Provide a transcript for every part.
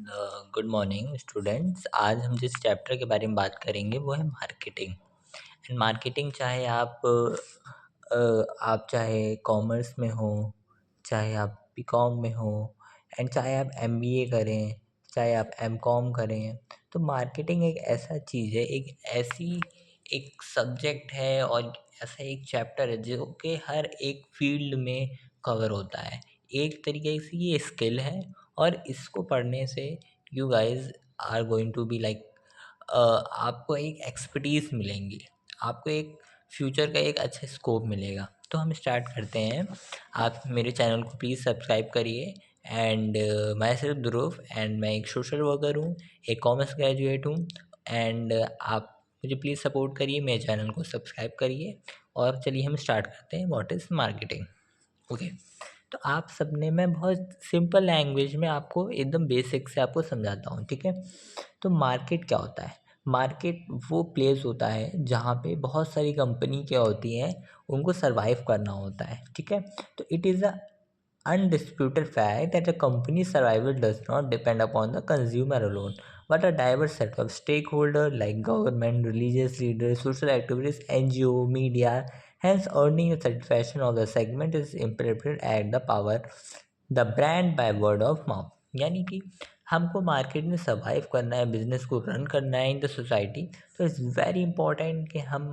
Good morning students. आज हम जिस चैप्टर के बारे में बात करेंगे वो है मार्केटिंग। एंड मार्केटिंग चाहे आप चाहे कॉमर्स में हो, चाहे आप बीकॉम में हो, एंड चाहे आप एमबीए करें, चाहे आप एमकॉम करें, तो मार्केटिंग एक ऐसा चीज़ है, एक सब्जेक्ट है और ऐसा एक चैप्टर है जो कि हर एक फील्ड में कवर होता है। एक तरीके से ये स्किल है और इसको पढ़ने से you guys are going to be like आपको एक एक्सपर्टीज़ मिलेंगी, आपको एक फ्यूचर का एक अच्छा स्कोप मिलेगा। तो हम स्टार्ट करते हैं। आप मेरे चैनल को प्लीज़ सब्सक्राइब करिए। एंड मैं सिर्फ ध्रुव एंड मैं एक सोशल वर्कर हूँ, एक कॉमर्स ग्रेजुएट हूँ। एंड आप मुझे प्लीज़ सपोर्ट करिए, मेरे चैनल को सब्सक्राइब करिए। और चलिए हम स्टार्ट करते हैं। What is marketing? ओके, तो आप सबने मैं बहुत सिंपल लैंग्वेज में आपको एकदम बेसिक से आपको समझाता हूँ, ठीक है। तो मार्केट क्या होता है? मार्केट वो प्लेस होता है जहाँ पे बहुत सारी कंपनी क्या होती हैं, उनको सरवाइव करना होता है, ठीक है। तो it is a undisputed fact that a company's survival does not depend upon the consumer alone, but a diverse set of stakeholders like government, religious leaders, social activists, NGO, media. Hence, earning the satisfaction of the segment is imperative at the power the brand by word of mouth। यानी कि हमको market में survive करना है, business को run करना है in the society, तो इट्स वेरी इंपॉर्टेंट कि हम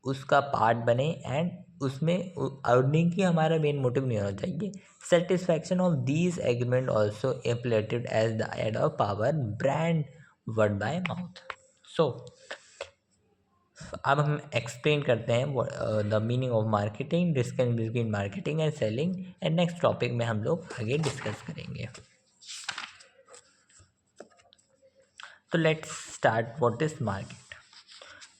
उसका पार्ट बने। एंड उसमें अर्निंग की हमारा मेन मोटिव नहीं होना चाहिए। Satisfaction of these agreement also implanted as the aid of power brand word by mouth. So अब हम एक्सप्लेन करते हैं the meaning of marketing, discuss between marketing and selling. And next topic में हम लोग आगे डिस्कस करेंगे। तो let's start. What is market?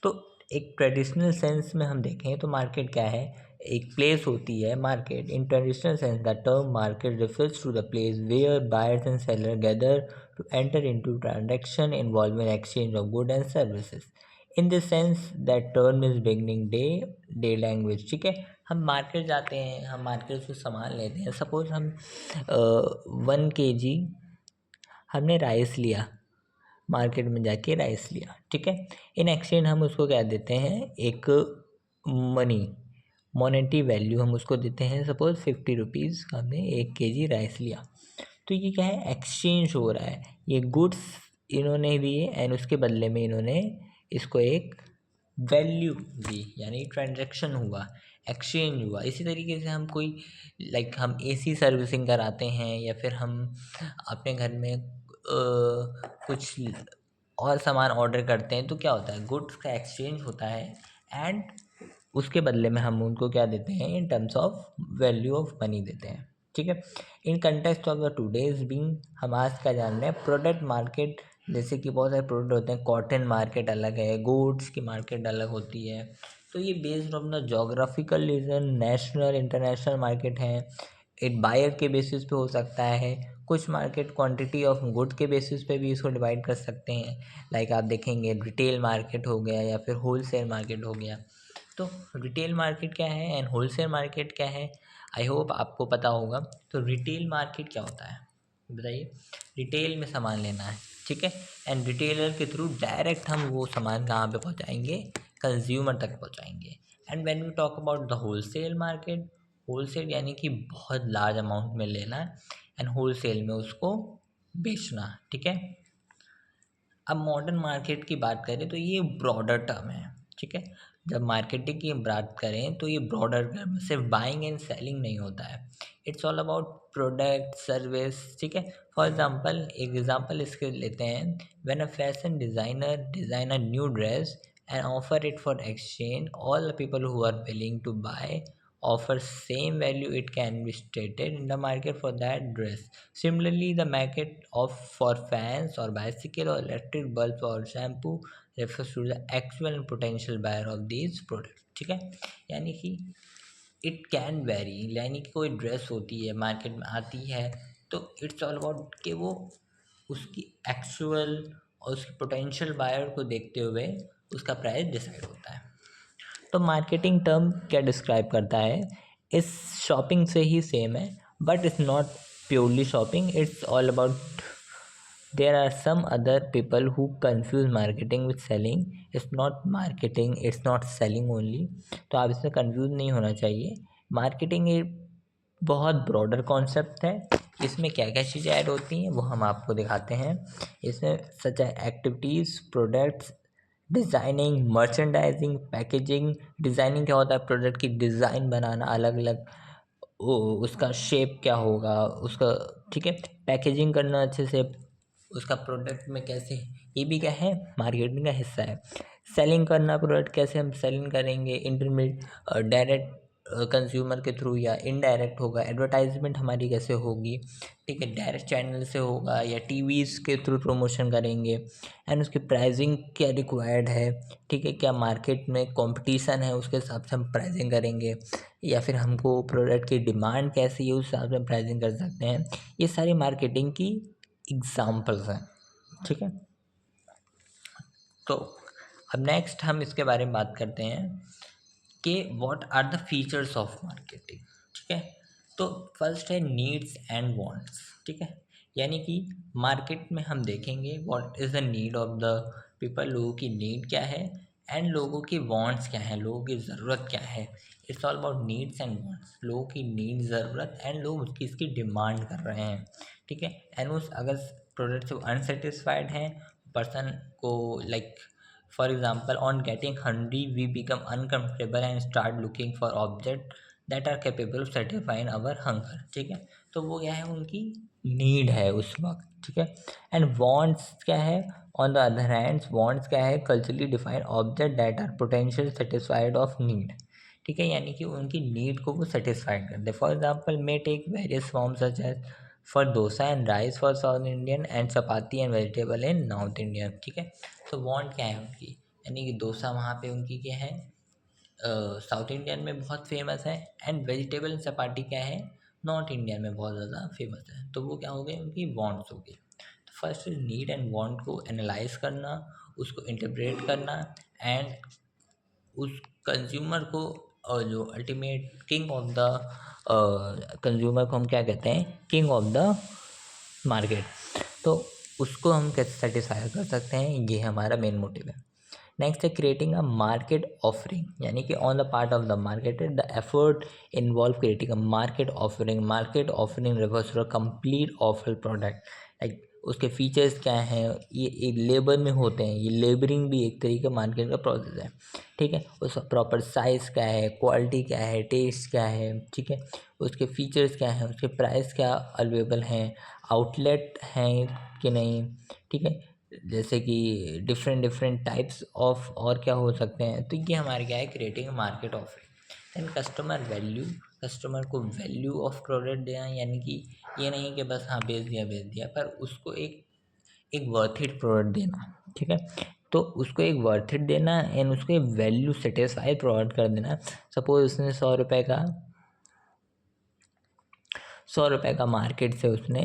तो एक ट्रेडिशनल सेंस में हम देखें तो मार्केट क्या है? एक प्लेस होती है market. In traditional sense the term market refers to the place where buyers and seller gather to enter into transaction involving exchange of good and services. In this sense that term is beginning day language, ठीक है। हम market जाते हैं, हम market से सामान लेते हैं। सपोज हम 1 kg हमने राइस लिया, मार्केट में जाके राइस लिया, ठीक है। इन एक्सचेंज हम उसको क्या देते हैं? एक मनी, मॉनेटरी वैल्यू हम उसको देते हैं। सपोज 50 रुपीज़ हमने 1 kg राइस लिया, तो ये क्या है? एक्सचेंज हो रहा है। ये गुड्स इन्होंने दिए एंड उसके बदले में इन्होंने इसको एक वैल्यू दी, यानी ट्रांजैक्शन हुआ, एक्सचेंज हुआ। इसी तरीके से हम कोई हम एसी सर्विसिंग कराते हैं या फिर हम अपने घर में कुछ और सामान ऑर्डर करते हैं, तो क्या होता है? गुड्स का एक्सचेंज होता है एंड उसके बदले में हम उनको क्या देते हैं? In terms of value of money देते हैं, ठीक है। In context of the today's being, हम आज क्या जान रहे हैं? Product market. जैसे कि बहुत सारे प्रोडक्ट होते हैं, कॉटन मार्केट अलग है, गुड्स की मार्केट अलग होती है। तो ये based on the geographical region national international market है। एक बायर के बेसिस पे हो सकता है, कुछ मार्केट क्वांटिटी ऑफ गुड के बेसिस पे भी इसको डिवाइड कर सकते हैं। आप देखेंगे रिटेल मार्केट हो गया या फिर होलसेल मार्केट हो गया। तो रिटेल मार्केट क्या है एंड होलसेल मार्केट क्या है, आई होप आपको पता होगा। तो रिटेल मार्केट क्या होता है बताइए? रिटेल में सामान लेना है, ठीक है। एंड रिटेलर के थ्रू डायरेक्ट हम वो सामान कहाँ पे पहुँचाएंगे? कंज्यूमर तक पहुँचाएंगे। And when we talk about the wholesale market, wholesale यानी कि बहुत लार्ज अमाउंट में लेना एंड होलसेल में उसको बेचना, ठीक है। अब मॉडर्न मार्केट की बात करें तो ये ब्रॉडर टर्म है, ठीक है। जब मार्केटिंग की बात करें तो ये ब्रॉडर टर्म, सिर्फ बाइंग एंड सेलिंग नहीं होता है। It's all about product service, ठीक है। फॉर एग्जांपल, एक एग्जांपल इसके लेते हैं। When a fashion designer design a new dress and offer it for exchange, all the people who are willing to buy offer same value it can be stated in the market for that dress. Similarly, the market of for fans or bicycle or electric bulbs or shampoo refers to the actual and potential buyer of these products, ठीक है। यानी कि it can very, यानी कि कोई dress होती है market में आती है, तो इट्स ऑल अबाउट कि वो उसकी एक्चुअल और उसकी पोटेंशियल बायर को देखते हुए उसका प्राइस डिसाइड होता है। तो मार्केटिंग टर्म क्या डिस्क्राइब करता है? इस शॉपिंग से ही सेम है, but it's not purely shopping, it's all about there are some other people who confuse marketing with selling. It's not marketing, it's not selling only. तो आप इसमें कंफ्यूज नहीं होना चाहिए. मार्केटिंग एक बहुत ब्रॉडर कॉन्सेप्ट है. इसमें क्या क्या चीज़ें ऐड होती हैं वो हम आपको दिखाते हैं. इसमें such activities, products, designing, merchandising, packaging. Designing क्या होता है? प्रोडक्ट की डिज़ाइन बनाना, अलग अलग उसका शेप क्या होगा उसका, ठीक है. पैकेजिंग करना अच्छे से, उसका प्रोडक्ट में कैसे, ये भी क्या है? मार्केटिंग का हिस्सा है. सेलिंग करना, प्रोडक्ट कैसे हम सेलिंग करेंगे, इंटरमीडिएट, डायरेक्ट कंज्यूमर के थ्रू या इनडायरेक्ट होगा. एडवर्टाइजमेंट हमारी कैसे होगी, ठीक है, डायरेक्ट चैनल से होगा या टीवीज़ के थ्रू प्रमोशन करेंगे. एंड उसकी प्राइसिंग क्या रिक्वायर्ड है, ठीक है, क्या मार्केट में कंपटीशन है उसके हिसाब से हम प्राइसिंग करेंगे, या फिर हमको प्रोडक्ट की डिमांड कैसी है उस हिसाब से हम प्राइसिंग कर सकते हैं. ये सारी मार्केटिंग की एग्जाम्पल्स हैं, ठीक है. तो अब नेक्स्ट हम इसके बारे में बात करते हैं कि what are the features of marketing, ठीक है. तो फर्स्ट है नीड्स एंड वांट्स, ठीक है. यानी कि मार्केट में हम देखेंगे what is the need of the people, लोगों की नीड क्या है, एंड लोगों की वांट्स क्या है, लोगों की ज़रूरत क्या है. It's all about needs and wants. लोगों की नीड, ज़रूरत, एंड लोग उसकी इसकी डिमांड कर रहे हैं, ठीक है. एंड उस अगर प्रोडक्ट से अनसेटिस्फाइड हैं पर्सन को, like for example, on getting hungry we become uncomfortable and start looking for objects that are capable of satisfying our hunger, ठीक है. तो वो क्या है? उनकी नीड है उस वक्त, ठीक है. एंड वांट्स क्या है? On the other hand wants क्या है? Culturally defined object that are potential satisfied of need, ठीक है. यानी कि उनकी नीड को वो सेटिस्फाइड कर दे. For example may take various forms such as for dosa and rice for South Indian and chapati and vegetable in North Indian, ठीक है. तो वांट क्या है उनकी? यानी कि डोसा वहाँ पे उनकी क्या है? साउथ इंडियन में बहुत फेमस है. एंड वेजिटेबल एंड चपाती क्या है? नॉर्थ इंडियन में बहुत ज़्यादा फेमस है. तो वो क्या हो गए? उनकी वांट्स हो गई. तो फर्स्ट नीड एंड वांट को एनालाइज करना, उसको इंटरप्रेट करना, एंड उस कंज्यूमर को, जो ultimate king of the consumer को हम क्या कहते हैं? King of the market. तो उसको हम कैसे सेटिस्फाई कर सकते हैं, ये हमारा मेन मोटिव है. नेक्स्ट है क्रिएटिंग अ मार्केट ऑफरिंग, यानी कि on the part of the market the effort involve creating a market offering. Market offering refers to a complete offer product. Like उसके फीचर्स क्या हैं, ये एक लेबर में होते हैं. ये लेबरिंग भी एक तरीके का मार्केट का प्रोसेस है, ठीक है. उसका प्रॉपर साइज़ क्या है, क्वालिटी क्या है, टेस्ट क्या है, ठीक है. उसके फीचर्स क्या हैं, उसके प्राइस क्या अवेलेबल हैं, आउटलेट हैं कि नहीं, ठीक है. जैसे कि डिफरेंट डिफरेंट टाइप्स ऑफ और क्या हो सकते हैं. तो ये हमारे क्या है? Creating market offering. And customer value, customer को वैल्यू ऑफ प्रोडक्ट देना, यानी कि ये नहीं कि बस हाँ बेच दिया, पर उसको एक एक वर्थ इट प्रोडक्ट देना, ठीक है. तो उसको एक वर्थ इट देना एंड उसको एक वैल्यू सेटिस्फाइड प्रोवाइड कर देना. सपोज उसने 100 रुपये का मार्केट से उसने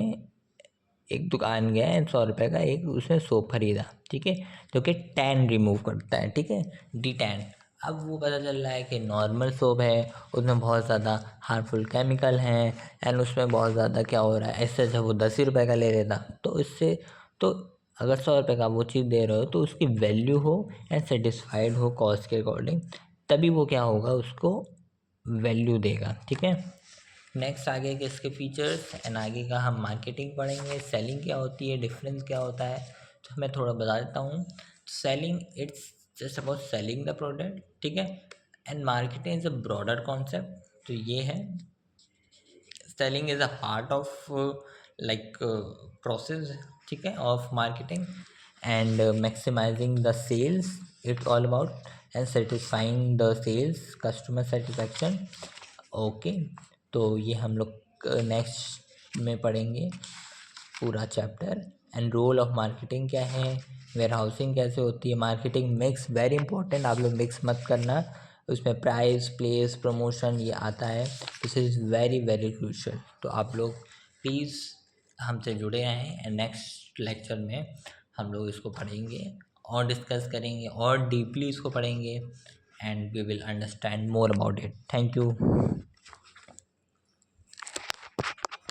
एक दुकान गया है, 100 रुपये का एक उसने सोप खरीदा, ठीक है, जो कि टैन रिमूव करता है, ठीक है, डी टैन. अब वो पता चल रहा है कि नॉर्मल सोप है, उसमें बहुत ज़्यादा हार्मफुल केमिकल हैं एंड उसमें बहुत ज़्यादा क्या हो रहा है. ऐसे अच्छा वो 10 ही रुपये का ले लेता. तो इससे, तो अगर 100 रुपये का वो चीज़ दे रहे हो तो उसकी वैल्यू हो एंड सेटिस्फाइड हो कॉस्ट के अकॉर्डिंग, तभी वो क्या होगा? उसको वैल्यू देगा, ठीक है. नेक्स्ट आगे के इसके फीचर्स एंड आगे का हम मार्केटिंग पढ़ेंगे. सेलिंग क्या होती है, डिफरेंस क्या होता है, तो मैं थोड़ा बता देता हूँ. Selling it's just about selling the product, ठीक है. And marketing is a broader concept. तो ये है, selling is a part of like process, ठीक है, of marketing. And maximising the sales, it's all about and satisfying the sales, customer satisfaction. Okay. तो ये हम लोग नेक्स्ट में पढ़ेंगे पूरा chapter. And role of marketing क्या है, वेयर हाउसिंग कैसे होती है, मार्केटिंग मिक्स, वेरी इंपॉर्टेंट. आप लोग मिक्स मत करना, उसमें प्राइस, प्लेस, प्रमोशन ये आता है. This is very very crucial. तो आप लोग प्लीज़ हमसे जुड़े रहें एंड नेक्स्ट लेक्चर में हम लोग इसको पढ़ेंगे और डिस्कस करेंगे और डीपली इसको पढ़ेंगे and we will understand more about it. Thank you.